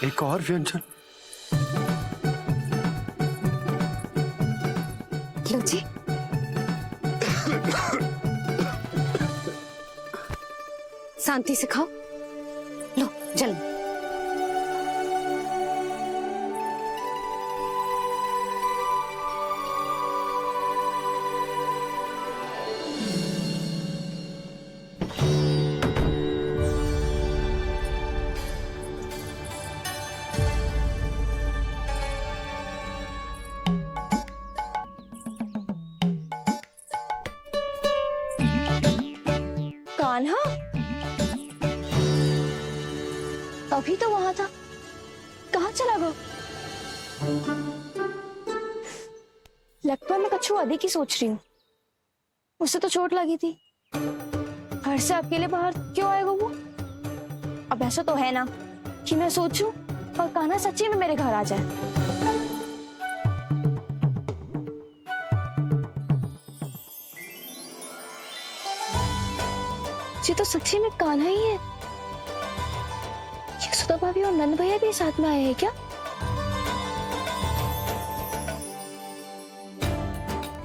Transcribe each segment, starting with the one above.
एक और व्यंजन। लो जी। शांति से खाओ। लो जल्दी। कान्हा अभी तो वहां था, कहाँ चला गया? लगता मैं कच्छू आदि की सोच रही हूँ। उसे तो चोट लगी थी, घर से अकेले बाहर क्यों आएगा वो? अब ऐसा तो है ना कि मैं सोचूं और कान्हा सच्ची में मेरे घर आ जाए। ये तो सच्ची में कान्हा ही है। यशोदा भाभी और नंद भैया भी साथ में आए हैं क्या?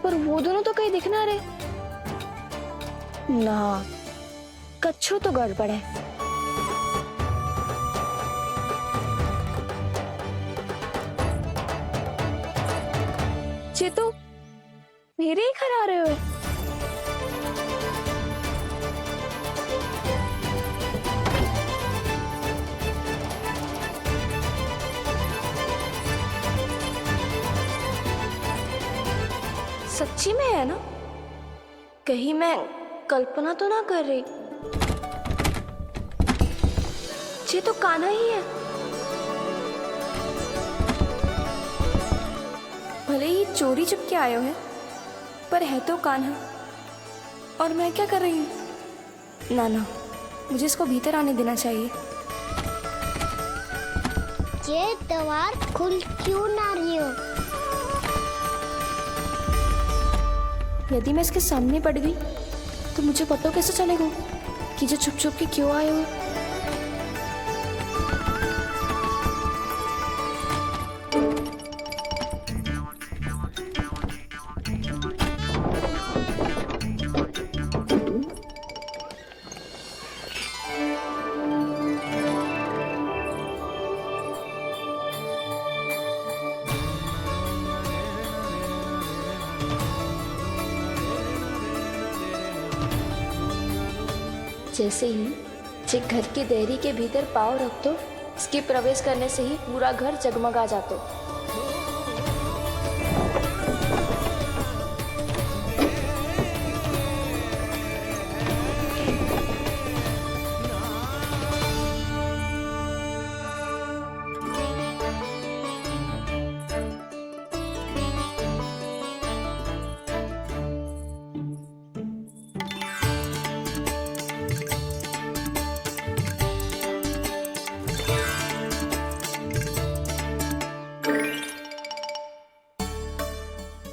पर वो दोनों तो कहीं दिख ना रहे। ना, कच्छू तो गड़बड़ है। ये तो मेरे ही घर आ रहे हो। सच्ची में है ना? कहीं मैं कल्पना तो ना कर रही? ये तो कान्हा ही है। भले ही चोरी चुपके आए हो है, पर है तो कान्हा। और मैं क्या कर रही हूँ? ना ना, मुझे इसको भीतर आने देना चाहिए। ये द्वार खुल क्यों ना रही हो? यदि मैं इसके सामने पड़ गई तो मुझे पता कैसे चलेगा कि जो छुप छुप के क्यों आए हो? जैसे ही जे घर की देहरी के भीतर पाँव रख दो, इसके प्रवेश करने से ही पूरा घर जगमगा जातो।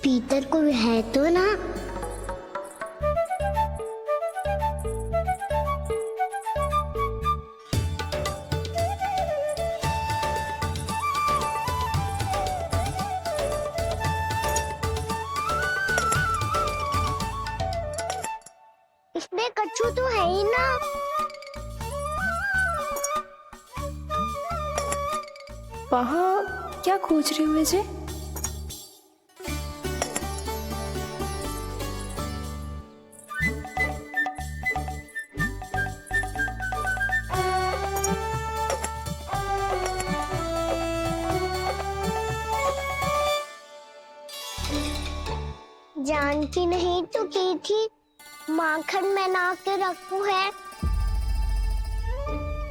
भीतर कोई है तो ना? इसमें कच्छू तो है ही ना। वहाँ क्या खोज रहे हुए जे? जानकी नहीं तो की थी माखन में ना के रखू है,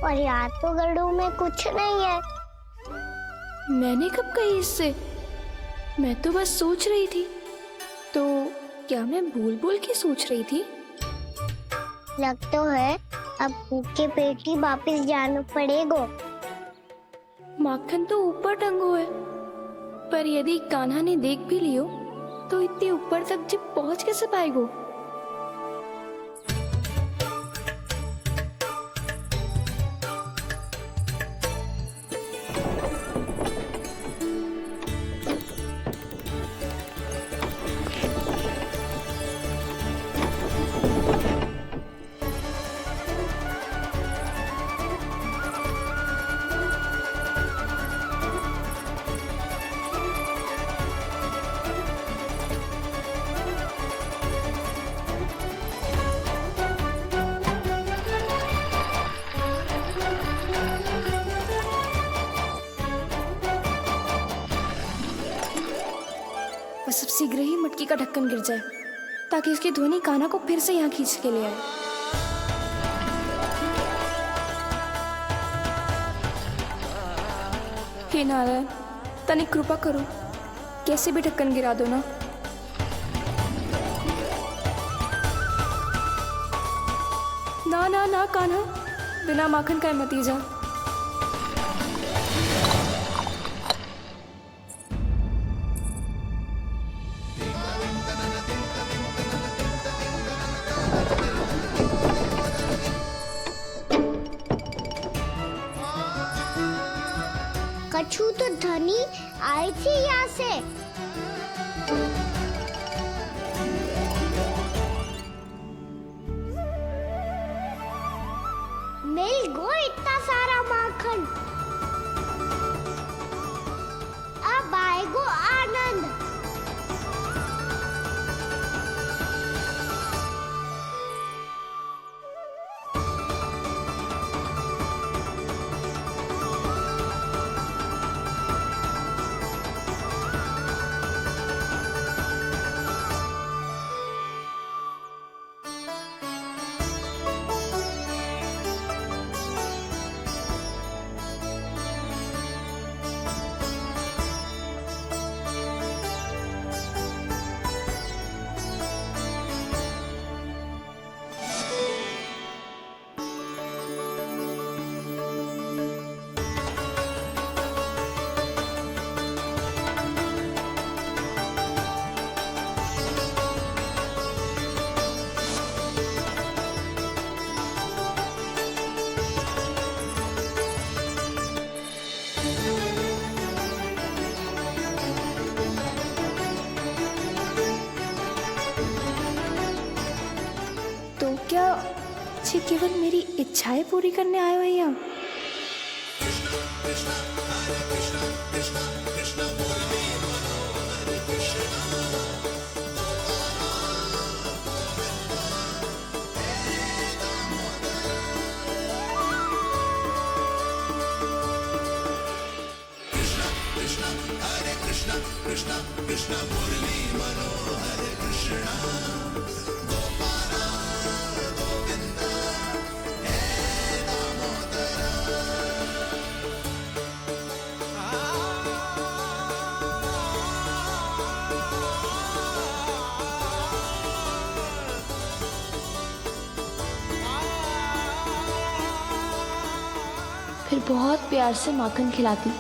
और याद तो गड़ू में कुछ नहीं है। मैंने कब कही इससे? मैं तो बस सोच रही थी। तो क्या मैं भूल भूल के सोच रही थी? लग तो है अब भूखे पेट ही वापिस जाना पड़ेगा। माखन तो ऊपर टंगो है, पर यदि कान्हा ने देख भी लियो तो इतने ऊपर तक जब पहुंच कैसे पाएगो? बस अब शीघ्र ही मटकी का ढक्कन गिर जाए ताकि उसकी ध्वनि कान्हा को फिर से यहाँ खींच के ले आए। हे नारायण, तनिक कृपा करो, कैसे भी ढक्कन गिरा दो ना। ना ना ना कान्हा, बिना माखन का मत ही जा। कछु तो ध्वनि आई थी यहाँ से। मिल गो इतना सारा माखन। अब आएगो आनंद। तो क्या ये केवल मेरी इच्छाएं पूरी करने आए हो यहाँ? फिर बहुत प्यार से माखन खिलाती।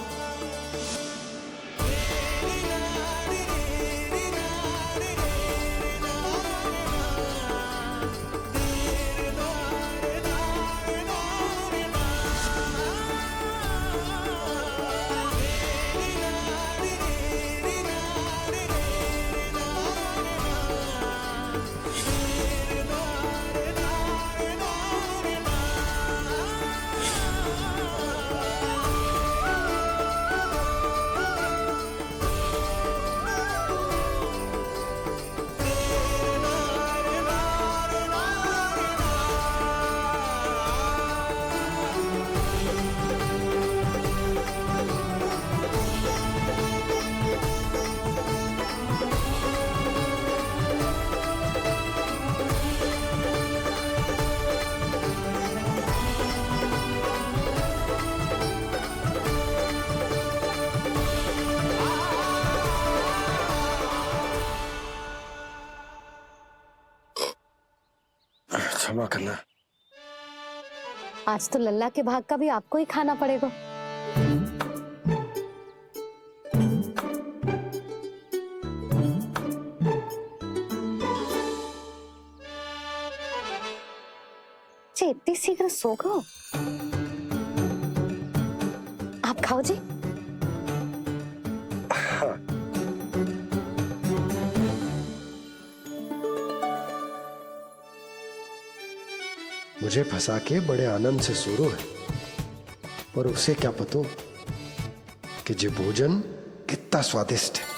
क्षमा करना। आज तो लल्ला के भाग का भी आपको ही खाना पड़ेगा। इतनी शीघ्र सो गो? आप खाओ जी। हाँ। मुझे फंसा के बड़े आनंद से सो रहा है, पर उसे क्या पता कि ये भोजन कितना स्वादिष्ट है।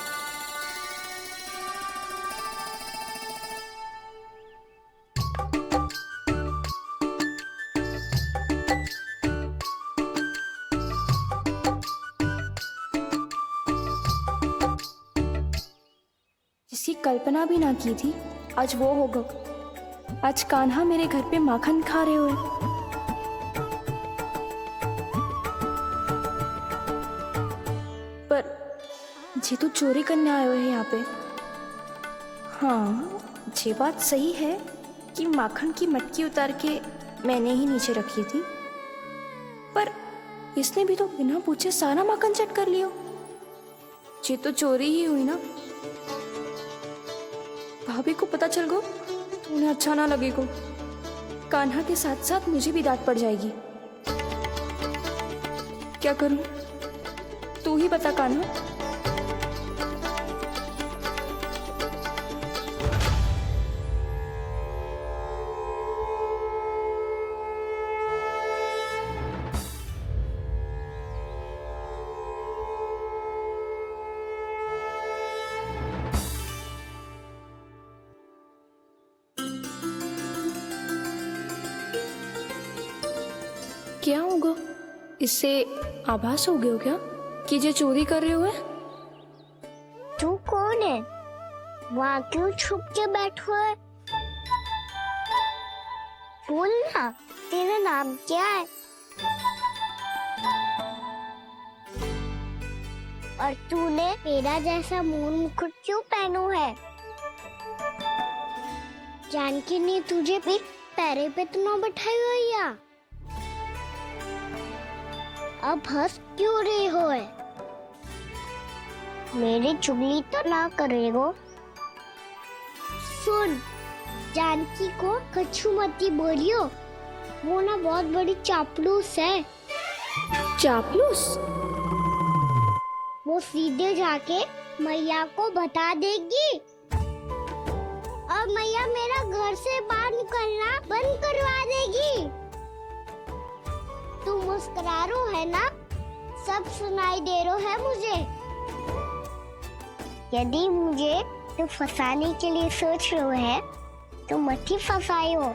कल्पना भी ना की थी, आज वो होगा। आज कान्हा मेरे घर पे माखन खा रहे हुए। पर ये तो चोरी करने आए हुए हैं यहाँ पे। हाँ, ये बात सही है कि माखन की मटकी उतार के मैंने ही नीचे रखी थी, पर इसने भी तो बिना पूछे सारा माखन चट कर लियो। ये तो चोरी ही हुई ना। भाभी को पता चल गो तो उन्हें अच्छा ना लगेगा। कान्हा के साथ साथ मुझे भी डांट पड़ जाएगी। क्या करूं? तू ही बता कान्हा। क्या होगा? इससे आभास हो गया हो क्या कि ये चोरी कर रहे हुए? तू कौन है? वहाँ क्यों छुप के बैठो है? बोल ना, तेरा नाम क्या है? और तूने मेरा जैसा मून मुकुट क्यों पहनो है? जानकी ने तुझे भी पैरे पे तो ना बैठाई हुई या? अब हंस क्यों रही हो है? मेरी चुगली तो ना करेगो। सुन, जानकी को कछु मती बोलियो, वो ना बहुत बड़ी चापलूस है। चापलूस? वो सीधे जाके मैया को बता देगी और मैया मेरा घर से बाहर निकलना बंद करवा देगी। तू मुस्कुरा रो है ना? सब सुनाई दे रो है मुझे। यदि मुझे तू फंसाने के लिए सोच रहे है तो मत ही फंसायो,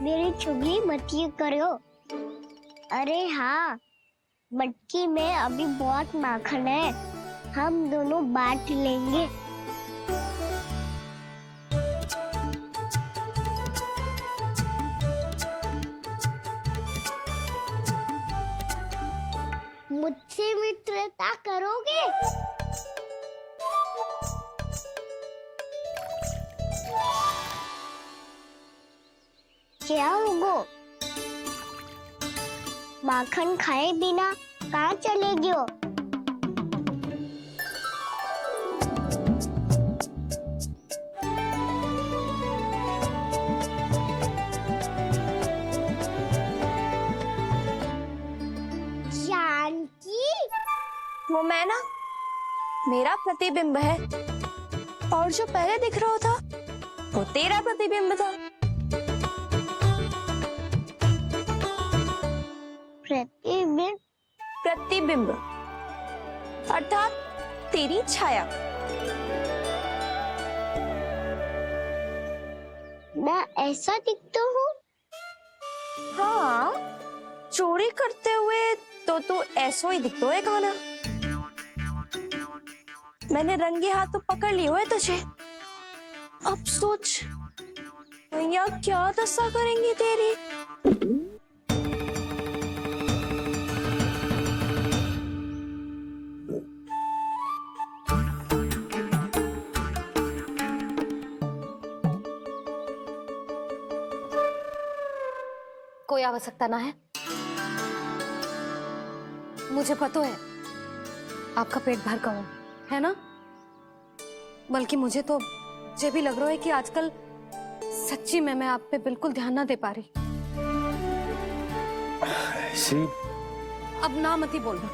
मेरी चुगली मत ही करो। अरे हाँ, मटकी में अभी बहुत माखन है, हम दोनों बांट लेंगे। मुझसे मित्रता करोगे? क्या होगा? माखन खाए बिना कहाँ चलेगी हो? वो मैं ना, मेरा प्रतिबिंब है, और जो पहले दिख रहा था वो तेरा प्रतिबिंब था। प्रतिबिंब? प्रतिबिंब अर्थात तेरी छाया। मैं ऐसा दिखता हूँ? हाँ, चोरी करते हुए तो तू ऐसा ही दिखता है कान्हा। मैंने रंगे हाथ तो पकड़ लियो है तुझे। अब सोच भैया क्या दशा करेंगी तेरी। कोई आवश्यकता ना है। मुझे पता है आपका पेट भर का है ना? बल्कि मुझे तो ये भी लग रहा है कि आजकल सच्ची में मैं आप पे बिल्कुल ध्यान ना दे पा रही। ऐसी अब ना मत ही बोलना।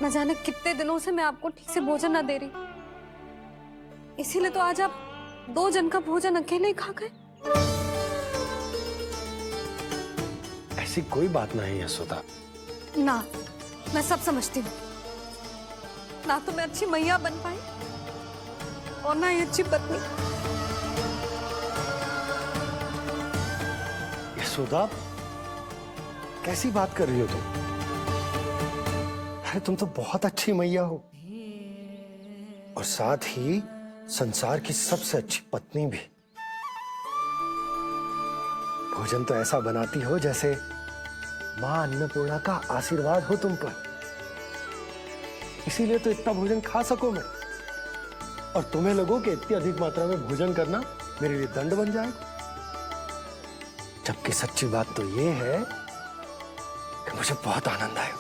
न जाने कितने दिनों से मैं आपको ठीक से भोजन ना दे रही, इसीलिए तो आज आप 2 जन का भोजन अकेले ही खा गए। ऐसी कोई बात नहीं है सुधा। ना, मैं सब समझती हूँ। ना तो मैं अच्छी मैया बन पाई और ना ही अच्छी पत्नी। सुधा, कैसी बात कर रही हो तुम? अरे तुम तो बहुत अच्छी मैया हो, और साथ ही संसार की सबसे अच्छी पत्नी भी भोजन तो ऐसा बनाती हो जैसे मां अन्नपूर्णा का आशीर्वाद हो तुम पर। इसीलिए तो इतना भोजन खा सको मैं, और तुम्हें लगो कि इतनी अधिक मात्रा में भोजन करना मेरे लिए दंड बन जाएगा। जबकि सच्ची बात तो ये है कि मुझे बहुत आनंद आया।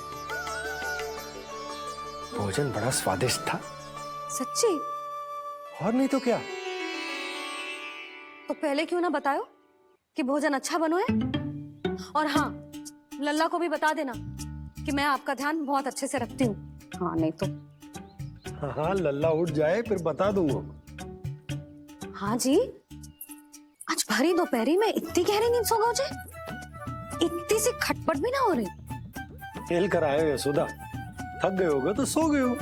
भोजन बड़ा स्वादिष्ट था। सच्ची? और नहीं तो क्या। तो पहले क्यों ना बतायो कि भोजन अच्छा बनो है। और हाँ, लल्ला को भी बता देना कि मैं आपका ध्यान बहुत अच्छे से रखती हूँ। हाँ नहीं तो। हाँ, लल्ला उठ जाए फिर बता दूंगा। हाँ जी, आज भरी दोपहरी में इतनी गहरी नींद सो गए? इतनी सी खटपट भी ना हो रही? खेल कर आए हो यशोदा, थक गए होगे तो सो गए हो।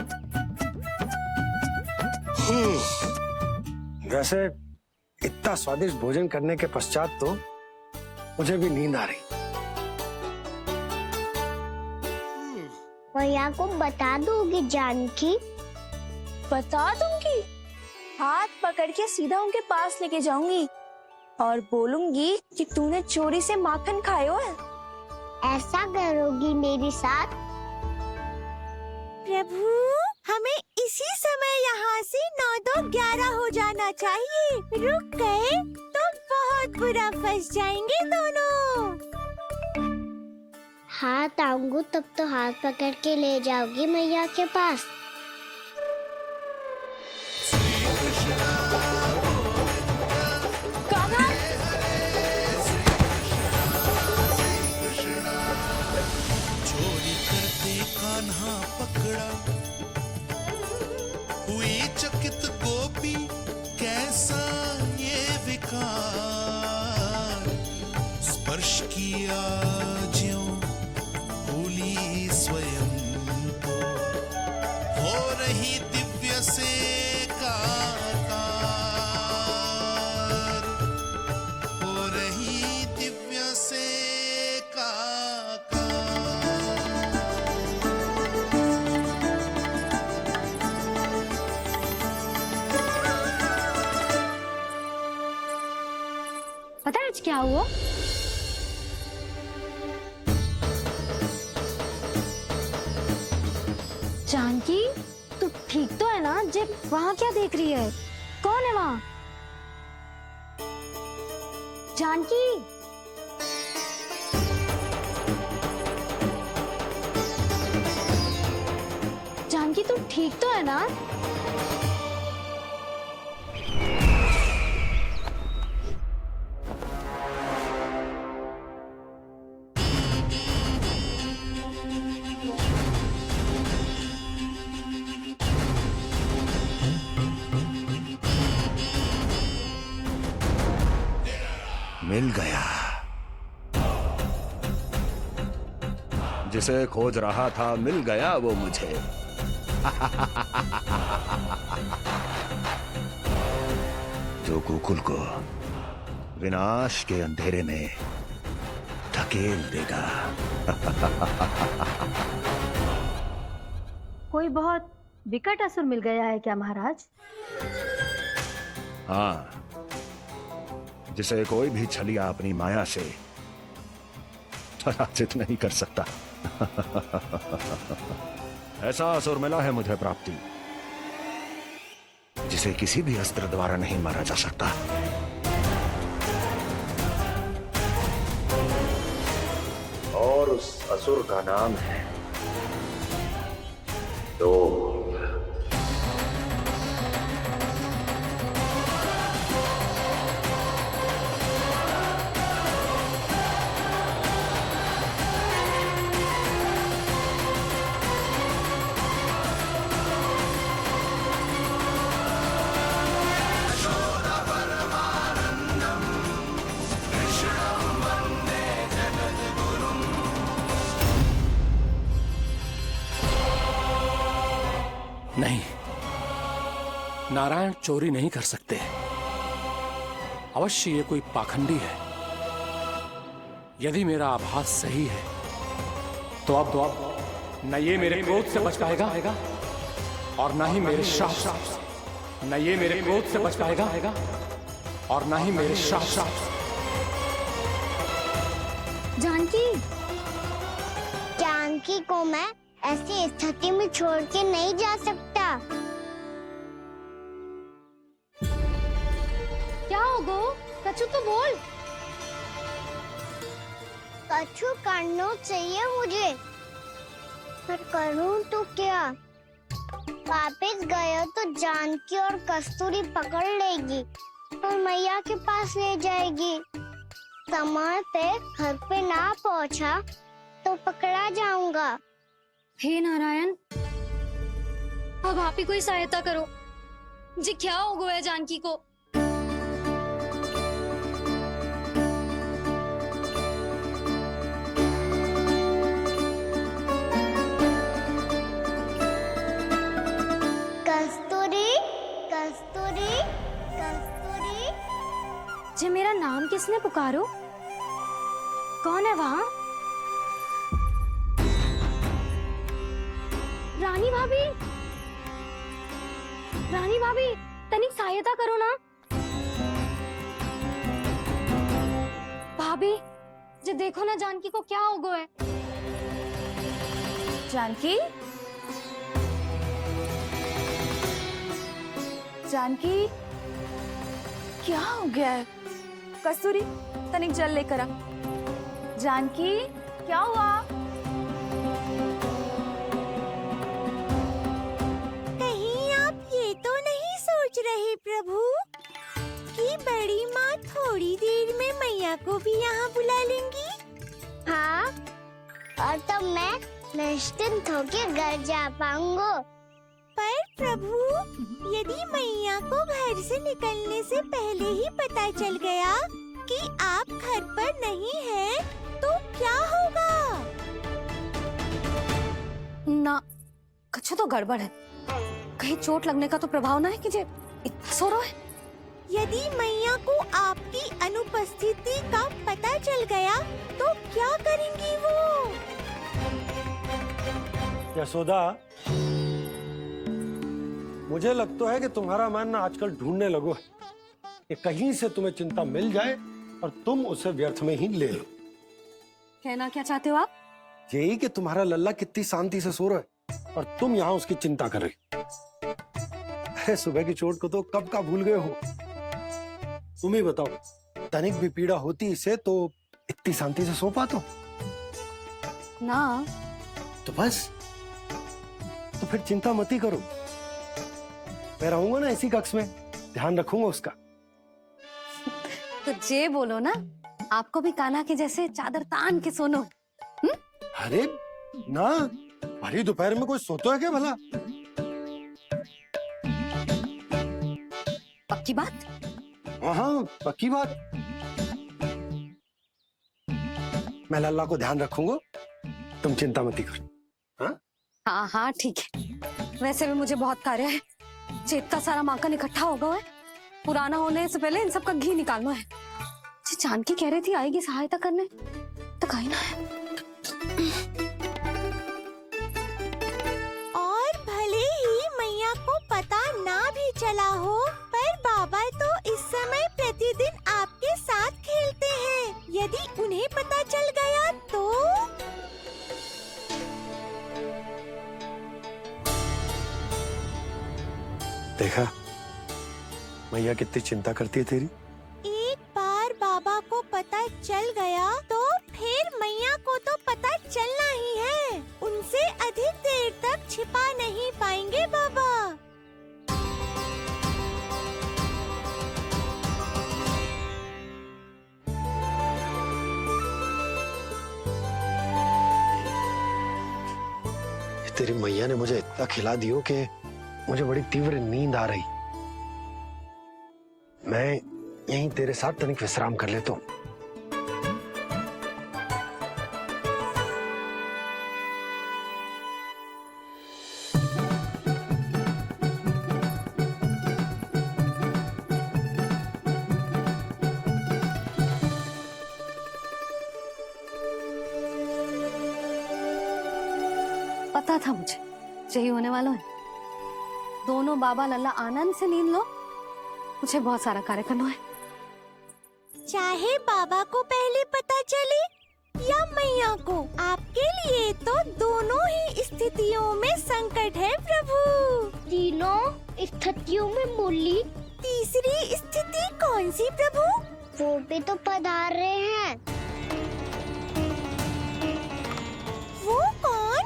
वैसे इतना स्वादिष्ट भोजन करने के पश्चात तो मुझे भी नींद आ रही। भैया को बता दोगी जानकी? बता दूंगी। हाथ पकड़ के सीधा उनके पास लेके जाऊंगी और बोलूंगी कि तूने चोरी से माखन खायो है। ऐसा करोगी मेरे साथ? प्रभु, हमें इसी समय यहाँ से 9-2-11 हो जाना चाहिए। रुक गए तो बहुत बुरा फंस जाएंगे दोनों। हाथ आऊंगी तब तो हाथ पकड़ के ले जाओगी मैया के पास। चोरी करते कान्हा पकड़ा, हुई चकित गोपी कैसा ये विकार। स्पर्श किया ज्यों भूली स्वयं को, हो रही दिव्य से काकार, हो रही दिव्य से काकार। पता है आज क्या हुआ? जानकी, तू ठीक तो है ना? जब वहां क्या देख रही है? कौन है वहां? जानकी, जानकी तू ठीक तो है ना? मिल गया। जिसे खोज रहा था मिल गया वो मुझे। जो गोकुल को विनाश के अंधेरे में धकेल देगा। कोई बहुत विकट असुर मिल गया है क्या महाराज? हाँ, जिसे कोई भी छलिया अपनी माया से पराजित नहीं कर सकता। ऐसा असुर मिला है मुझे प्राप्ति, जिसे किसी भी अस्त्र द्वारा नहीं मारा जा सकता। और उस असुर का नाम है लोभ। नहीं, नारायण चोरी नहीं कर सकते। अवश्य ये कोई पाखंडी है। यदि मेरा आभास सही है तो अब न ये मेरे क्रोध से बच पाएगा और न ही मेरे श्राप से। न ये मेरे क्रोध से बच पाएगा और न ही मेरे श्राप से। जानकी, जानकी को मैं ऐसी स्थिति में छोड़ के नहीं जा सकता। क्या हो गो? कछु तो बोल। कछु करना चाहिए मुझे, पर करूं तो क्या? वापस गए तो जानकी और कस्तूरी पकड़ लेगी और मैया के पास ले जाएगी। समय पे घर पे ना पहुंचा तो पकड़ा जाऊंगा। हे नारायण, अब आप ही कोई सहायता करो जी। क्या हो गया जानकी को? कस्तूरी, कस्तूरी, कस्तूरी। जी मेरा नाम किसने पुकारो? कौन है वहाँ? रानी भाभी, रानी भाभी, तनिक सहायता करो ना। भाभी जी देखो ना जानकी को क्या हो गया है। जानकी, जानकी क्या हो गया है? कस्तूरी तनिक जल लेकर आ। जानकी क्या हुआ? कहीं आप ये तो नहीं सोच रहे प्रभु कि बड़ी माँ थोड़ी देर में मैया को भी यहाँ बुला लेंगी? हाँ, और तब मैं निश्चिंत होकर घर जा पाऊंगा। पर प्रभु, यदि मैया को घर से निकलने से पहले ही पता चल गया कि आप घर पर नहीं हैं, तो क्या होगा? ना, कुछ तो गड़बड़ है। कहीं चोट लगने का तो प्रभाव ना है कि जे इतना सो रहा है। यदि मैया को आपकी अनुपस्थिति का पता चल गया तो क्या करेंगी वो? यशोदा, मुझे लगता है कि तुम्हारा मन आजकल ढूंढने लगो है कि कहीं से तुम्हें चिंता मिल जाए और तुम उसे व्यर्थ में ही ले लो। कहना क्या चाहते हो आप? यही कि तुम्हारा लल्ला कितनी शांति से सो रहा है और तुम यहाँ उसकी चिंता कर रहे। अरे सुबह की चोट को तो कब का भूल गए हो। तुम ही बताओ, तनिक भी पीड़ा होती इसे तो इतनी शांति से सो पाते हो? ना, तो बस, तो फिर चिंता मत ही करो। मैं रहूंगा ना इसी कक्ष में, ध्यान रखूंगा उसका। तो जे बोलो ना, आपको भी कान्हा के जैसे चादर तान के सोनो। अरे ना, भरी दोपहर में कोई सोता है क्या भला? पक्की बात? हाँ, पक्की बात। मैं लल्ला को ध्यान रखूंगा, तुम चिंता मत करो। हाँ हाँ हाँ ठीक है। वैसे भी मुझे बहुत कार्य है। इतना सारा माखन इकट्ठा होगा है, पुराना होने से पहले इन सब का घी निकालना है। जानकी कह रही थी आएगी सहायता करने, तो कहीं ना है। और भले ही मैया को पता ना भी चला हो, पर बाबा तो इस समय प्रतिदिन आपके साथ खेलते हैं। यदि उन्हें पता चल गया तो? देखा मैया कितनी चिंता करती है तेरी। एक बार बाबा को पता चल गया तो फिर मैया को तो पता चलना ही है। उनसे अधिक देर तक छिपा नहीं पाएंगे बाबा। तेरी मैया ने मुझे इतना खिला दियो कि मुझे बड़ी तीव्र नींद आ रही। मैं यहीं तेरे साथ तनिक विश्राम कर लेता हूँ। पता था मुझे यही होने वाला है। दोनों बाबा लल्ला आनंद से नींद लो। मुझे बहुत सारा कार्य करना है। चाहे बाबा को पहले पता चले या मैया को, आपके लिए तो दोनों ही स्थितियों में संकट है प्रभु। तीनों स्थितियों में मुरली, तीसरी स्थिति कौन सी प्रभु? वो भी तो पधार रहे हैं। वो कौन?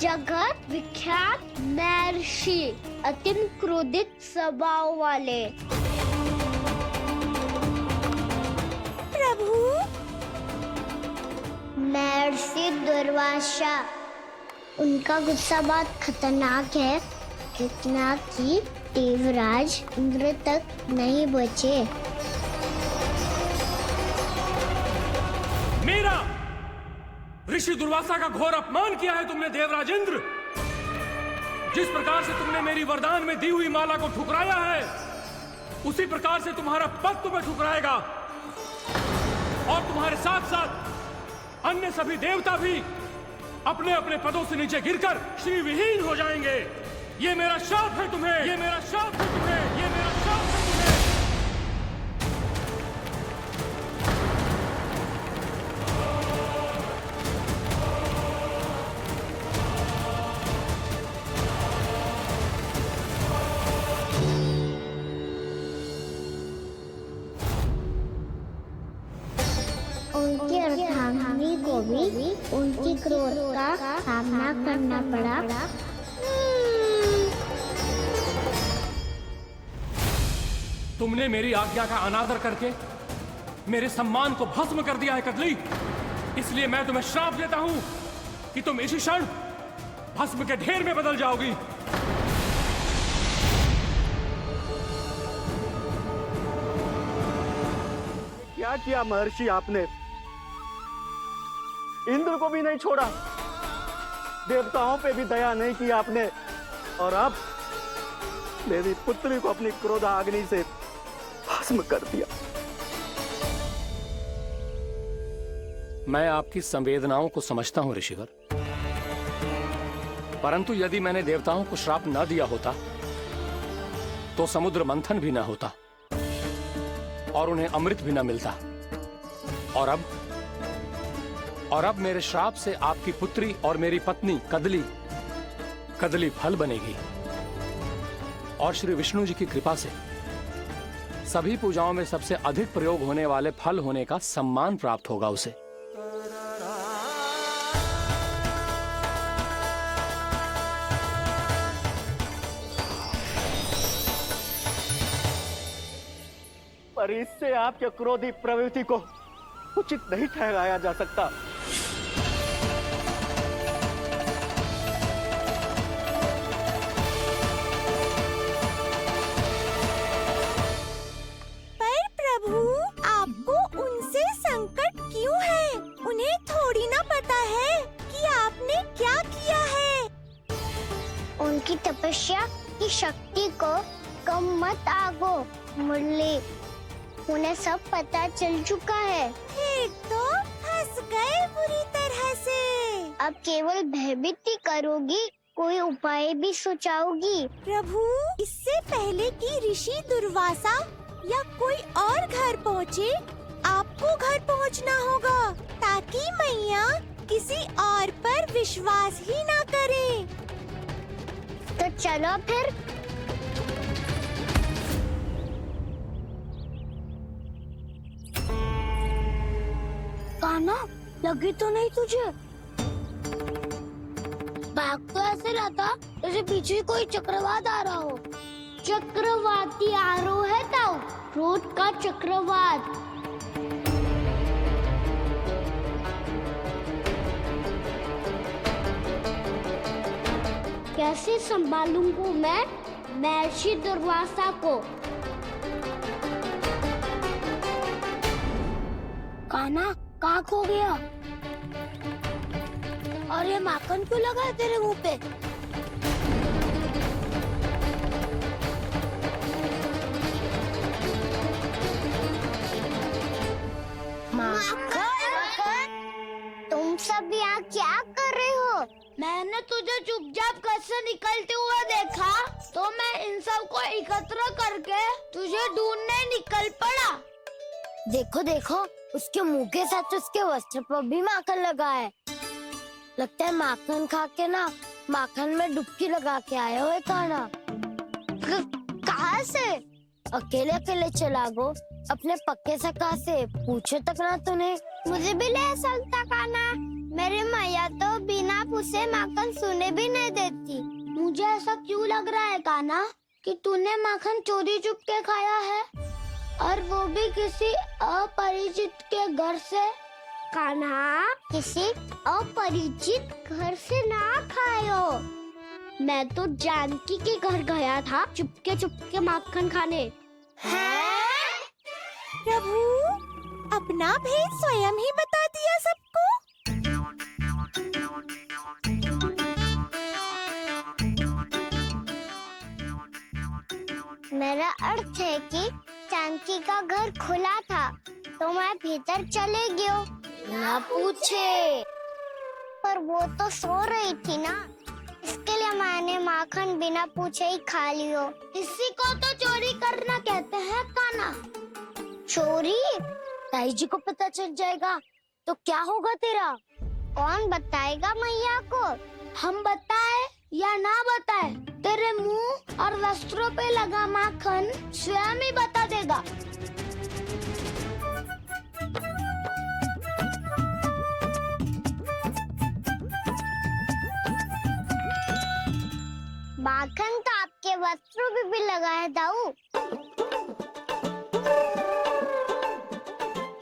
जगत विख्यात महर्षि, अत्यंत क्रोधित स्वभाव वाले। प्रभु महर्षि दुर्वासा। उनका गुस्सा बहुत खतरनाक है, इतना कि देवराज इंद्र तक नहीं बचे। मेरा ऋषि दुर्वासा का घोर अपमान किया है तुमने देवराज इंद्र। जिस प्रकार से तुमने मेरी वरदान में दी हुई माला को ठुकराया है, उसी प्रकार से तुम्हारा पद तुम्हें ठुकराएगा, और तुम्हारे साथ साथ अन्य सभी देवता भी अपने अपने पदों से नीचे गिरकर श्री विहीन हो जाएंगे। ये मेरा शाप है तुम्हें, ये मेरा शाप है तुम्हें, ये मेरा शाप है तुम्हें। उनकी अर्धांगिनी को भी उनकी क्रोध का सामना करना पड़ा। तुमने मेरी आज्ञा का अनादर करके मेरे सम्मान को भस्म कर दिया है कदली। इसलिए मैं तुम्हें श्राप देता हूं कि तुम इसी क्षण भस्म के ढेर में बदल जाओगी। क्या किया महर्षि आपने? इंद्र को भी नहीं छोड़ा, देवताओं पे भी दया नहीं की आपने, और अब मेरी पुत्री को अपनी क्रोधाग्नि से भस्म कर दिया। मैं आपकी संवेदनाओं को समझता हूं ऋषिवर, परंतु यदि मैंने देवताओं को श्राप न दिया होता तो समुद्र मंथन भी न होता और उन्हें अमृत भी न मिलता। और अब मेरे श्राप से आपकी पुत्री और मेरी पत्नी कदली फल बनेगी, और श्री विष्णु जी की कृपा से सभी पूजाओं में सबसे अधिक प्रयोग होने वाले फल होने का सम्मान प्राप्त होगा उसे। पर इससे आपके क्रोधी प्रवृत्ति को उचित नहीं ठहराया जा सकता। पर प्रभु, आपको उनसे संकट क्यों है? उन्हें थोड़ी ना पता है कि आपने क्या किया है। उनकी तपस्या की शक्ति को कम मत आगो मुरली, उन्हें सब पता चल चुका है। फिर तो फंस गए बुरी तरह से। अब केवल भयभीत ही करोगी, कोई उपाय भी सोचाओगी? प्रभु, इससे पहले कि ऋषि दुर्वासा या कोई और घर पहुँचे, आपको घर पहुँचना होगा, ताकि मैया किसी और पर विश्वास ही ना करे। तो चलो फिर। कान्हा, लगी तो नहीं तुझे? भाग तो ऐसे रहा था जैसे पीछे कोई चक्रवात आ रहा हो। चक्रवाती आरोह है ताऊ, क्रोध का चक्रवात। कैसे संभालूंगा मैं महर्षि दुर्वासा को? कान्हा, कहाँ खो गया? और ये माखन क्यों लगा है तेरे मुंह पे? माखन? तुम सब यहाँ क्या कर रहे हो? मैंने तुझे चुपचाप घर से निकलते हुए देखा। तो मैं इन सबको एकत्र करके तुझे ढूंढने निकल पड़ा। देखो देखो, उसके मुंह के साथ उसके वस्त्र पर भी माखन लगा है। लगता है माखन खा के ना माखन में डुबकी लगा के आया हुआ है कान्हा। कहाँ से? अकेले अकेले चला गो अपने पक्के सखा से पूछो तक ना तूने। मुझे भी ले चलता कान्हा। मेरी मैया तो बिना पूछे माखन सुने भी नहीं देती। मुझे ऐसा क्यों लग रहा है कान्हा कि तूने माखन चोरी चुप के खाया है, और वो भी किसी अपरिचित के घर से। कान्हा, किसी अपरिचित घर से ना खायो। मैं तो जानकी के घर गया था चुपके माखन खाने। हैं? प्रभु, अपना भेद स्वयं ही बता दिया सबको। मेरा अर्थ है कि जानकी का घर खुला था तो मैं भीतर चले गयो ना पूछे। पर वो तो सो रही थी ना, इसके लिए मैंने माखन बिना पूछे ही खा लियो। इसी को तो चोरी करना कहते हैं कान्हा। चोरी? ताई जी को पता चल जाएगा तो क्या होगा तेरा? कौन बताएगा मैया को? हम बताए या ना बताए, तेरे मुंह और वस्त्रों पे लगा माखन स्वयं ही बता देगा। माखन तो आपके वस्त्रों पे भी लगा है दाऊ।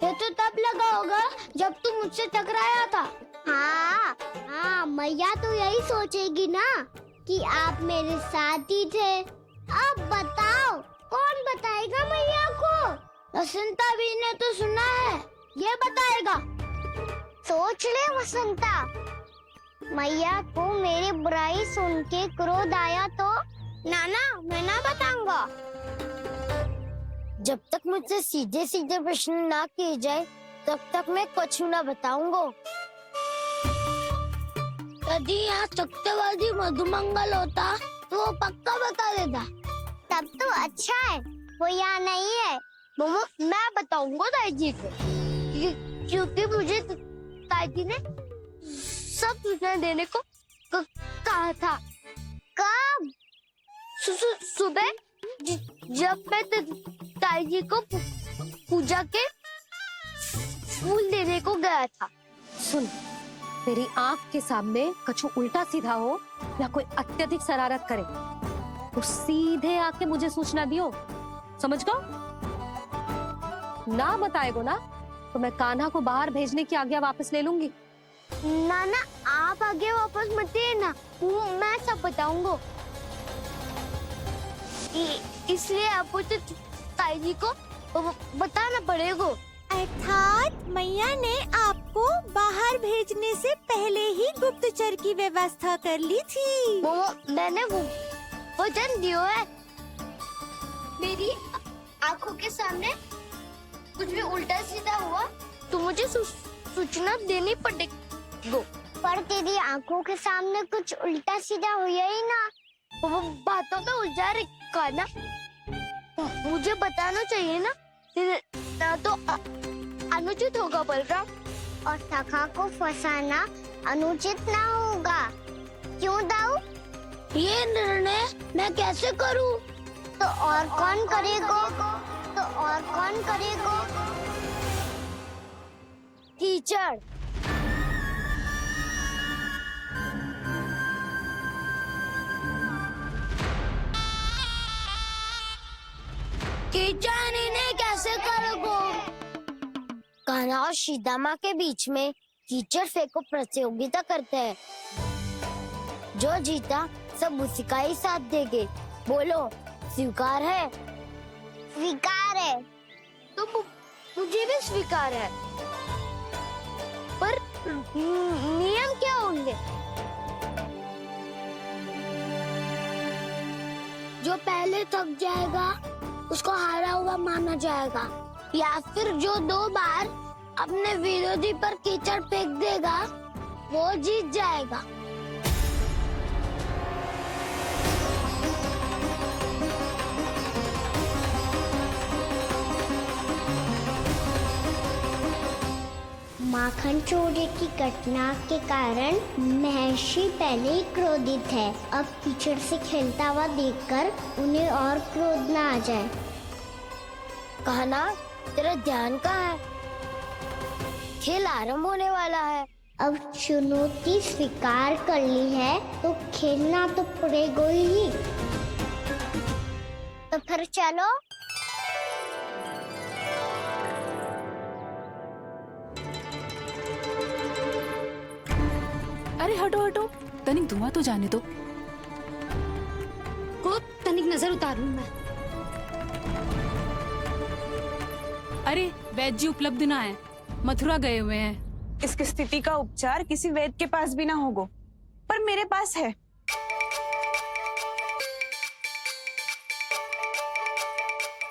ये तो तब लगा होगा जब तू मुझसे टकराया था। हाँ, मैया तो यही सोचेगी ना कि आप मेरे साथ ही थे। अब बताओ, कौन बताएगा मैया को? वसंता भी ने तो सुना है, ये बताएगा। सोच ले वसंता, मैया को मेरी बुराई सुन के क्रोध आया तो नाना मैं ना बताऊंगा। जब तक मुझसे सीधे सीधे प्रश्न ना किए जाए तब तक मैं कुछ ना बताऊंगा। यदि यहाँ सत्यवादी मधुमंगल होता तो वो पक्का बता देता। तब तो अच्छा है वो यहाँ नहीं है। मैं बताऊंगा ताई जी को, क्योंकि मुझे ताई जी ने सब सूचना देने को कहा था। कब? सुबह जब मैं ताई जी को पूजा के फूल देने को गया था। सुन, तेरी आंख के सामने कछु उल्टा सीधा हो या कोई अत्यधिक शरारत करे तो सीधे आके मुझे सूचना दियो, समझ गो? ना बताएगो ना तो मैं कान्हा को बाहर भेजने की आज्ञा वापस ले लूंगी। नाना, आप आगे वापस मत देना, मैं सब बताऊंगा। इसलिए आपको तो ताई जी को बताना पड़ेगा। अर्थात मैया ने आपको बाहर भेजने से पहले ही गुप्तचर की व्यवस्था कर ली थी। मैंने वो वचन दिया है। मेरी आंखों के सामने कुछ भी उल्टा सीधा हुआ तो मुझे सूचना देनी पड़ेगी। पर तेरी आंखों के सामने कुछ उल्टा सीधा हुआ ही ना, वो बातों तो उलझा रखा ना, मुझे बताना चाहिए ना तो अनुचित होगा बलराम। और सखा को फंसाना अनुचित ना होगा, क्यों दाऊ? ये निर्णय मैं कैसे करूं? तो और कौन करेगा? टीचर। टीचर इन्हें कैसे करोगे? कान्हा और सीता के बीच में कीचड़ फेंको प्रतियोगिता करते हैं। जो जीता सब उसी का ही साथ देंगे। बोलो, स्वीकार है? स्वीकार है। तो मुझे भी स्वीकार है, पर नियम क्या होंगे? जो पहले थक जाएगा उसको हारा हुआ माना जाएगा, या फिर जो 2 बार अपने विरोधी पर कीचड़ फेंक देगा वो जीत जाएगा। माखन चोरी की घटना के कारण महर्षि पहले ही क्रोधित है। अब कीचड़ से खेलता हुआ देखकर उन्हें और क्रोध ना आ जाए। कहना तेरा ध्यान कहाँ है? खेल आरंभ होने वाला है। अब चुनौती स्वीकार कर ली है तो खेलना तो पड़ेगा ही। तो फिर चलो। अरे हटो हटो, तनिक धुआं तो जाने दो। को तनिक नजर उतार लूं मैं। अरे वैद्य जी उपलब्ध ना है, मथुरा गए हुए हैं। इसकी स्थिति का उपचार किसी वैद्य के पास भी ना होगा, पर मेरे पास है।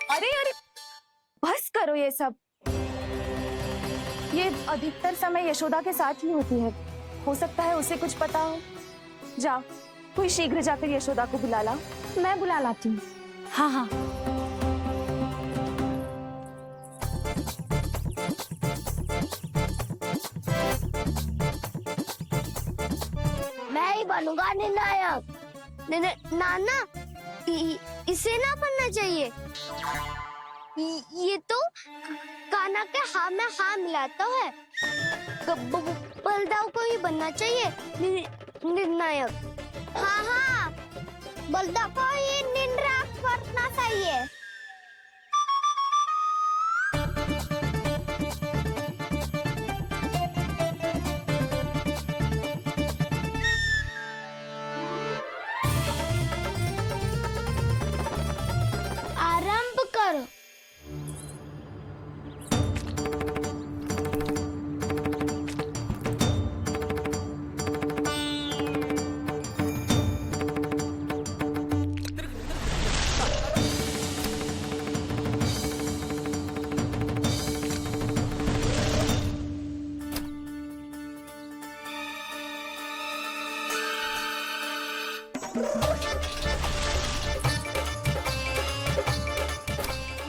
अरे अरे बस करो ये सब। ये अधिकतर समय यशोदा के साथ ही होती है। हो सकता है उसे कुछ पता हो। जा, कोई शीघ्र जाकर यशोदा को बुला ला। मैं बुला लाती हूँ। हाँ हाँ। मैं ही बनूंगा निर्णायक। नाना, इसे ना बनना चाहिए। ये तो कान्हा के हाँ में हाँ मिलाता है। बलदाव को ही बनना चाहिए निर्णायक। हाँ हाँ, बलदाव को ही निर्णायक बनना चाहिए। आरंभ करो।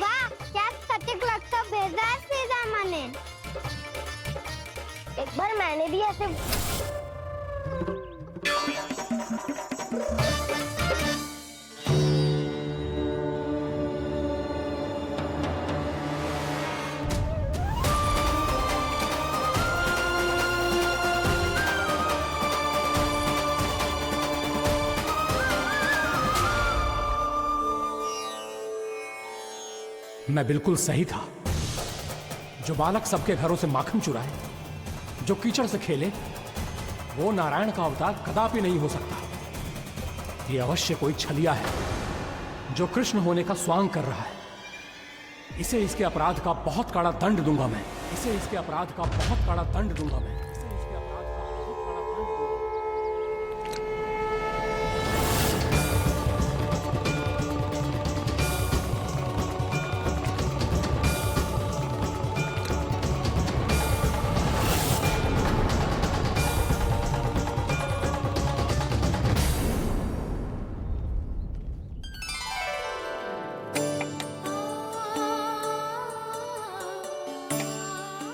वाह, क्या सटीक लगता बेजार सीधा माने। एक बार मैंने भी ऐसे मैं बिल्कुल सही था। जो बालक सबके घरों से माखन चुराए, जो कीचड़ से खेले, वो नारायण का अवतार कदापि नहीं हो सकता। ये अवश्य कोई छलिया है जो कृष्ण होने का स्वांग कर रहा है। इसे इसके अपराध का बहुत कड़ा दंड दूंगा मैं। इसे इसके अपराध का बहुत कड़ा दंड दूंगा मैं। इसे इसके अपराध का बहुत कड़ा दंड दूंगा।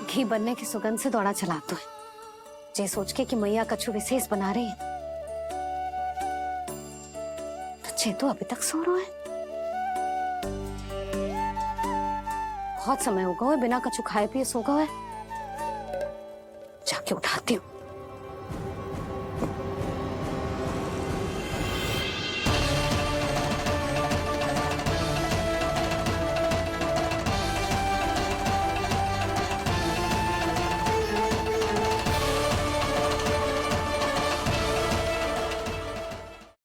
घी बनने की सुगंध से दौड़ा चला तो है, जे सोच के कि मैया कछु विशेष बना रही है। तो चेतु अभी तक सो रहा है। बहुत समय होगा है बिना कछु खाए पिए सो गया है। जाके उठाती हूँ।